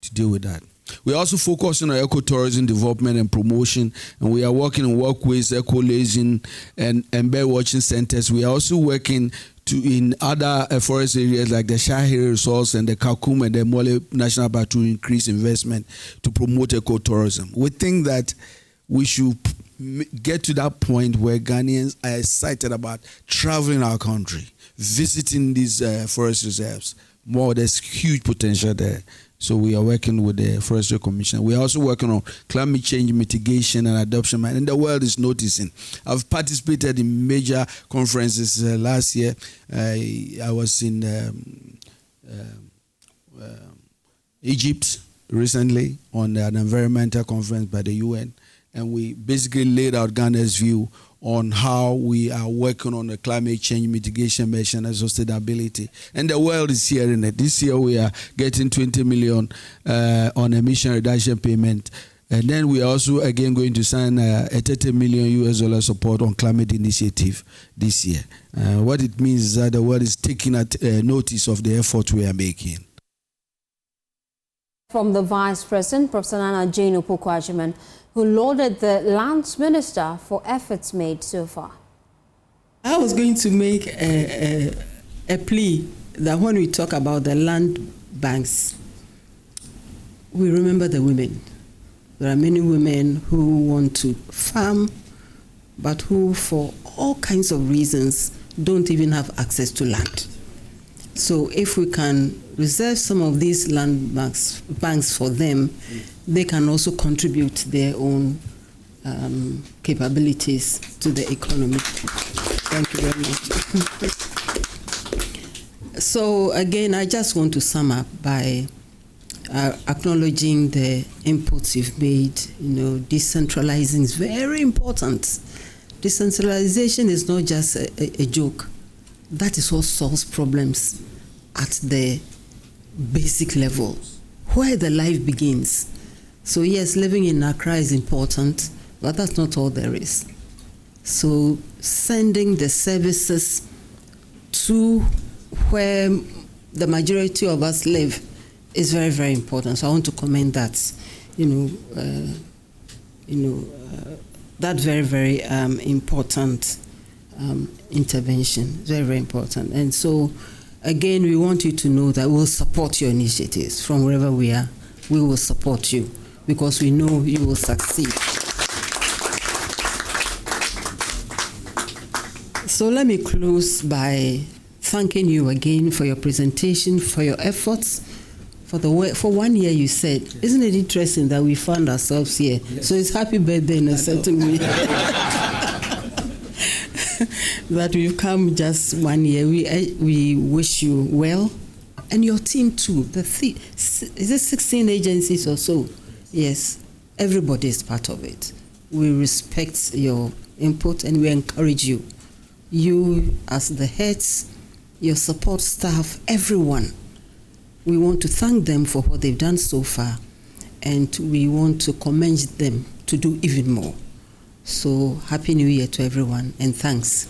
to deal with that. We also focus on ecotourism development and promotion, and we are working on walkways, eco-lazing, and bird watching centers. We are also working in other forest areas like the Shahiri Resource and the Kakum and the Mole National Park to increase investment to promote ecotourism. We think that we should get to that point where Ghanaians are excited about traveling our country, visiting these forest reserves. There's huge potential there. So we are working with the Forestry Commission. We are also working on climate change mitigation and adoption, and the world is noticing. I've participated in major conferences last year. I was in Egypt recently on an environmental conference by the UN, and we basically laid out Ghana's view on how we are working on the climate change mitigation measures and sustainability. And the world is hearing it. This year we are getting 20 million on emission reduction payment. And then we are also again going to sign a $30 million US support on climate initiative this year. What it means is that the world is taking notice of the effort we are making. From the Vice President, Professor Nana Jane Opoku-Agyeman, who lauded the Lands Minister for efforts made so far. I was going to make a plea that when we talk about the land banks, we remember the women. There are many women who want to farm, but who, for all kinds of reasons, don't even have access to land. So if we can reserve some of these land banks for them, they can also contribute their own capabilities to the economy. Thank you very much. So again, I just want to sum up by acknowledging the inputs you've made. Decentralizing is very important. Decentralization is not just a joke. That is what solves problems at the basic level, where the life begins. So yes, living in Accra is important, but that's not all there is. So sending the services to where the majority of us live is very, very important. So I want to commend that. That very, very important intervention. Very, very important. And so, again, we want you to know that we'll support your initiatives from wherever we are. We will support you because we know you will succeed. So let me close by thanking you again for your presentation, for your efforts. For 1 year, you said, isn't it interesting that we found ourselves here? Yes. So it's happy birthday in a certain way. That we've come just 1 year. We wish you well. And your team too. Is it 16 agencies or so? Yes. Everybody is part of it. We respect your input and we encourage you. You as the heads, your support staff, everyone. We want to thank them for what they've done so far, and we want to commend them to do even more. So, Happy New Year to everyone, and thanks.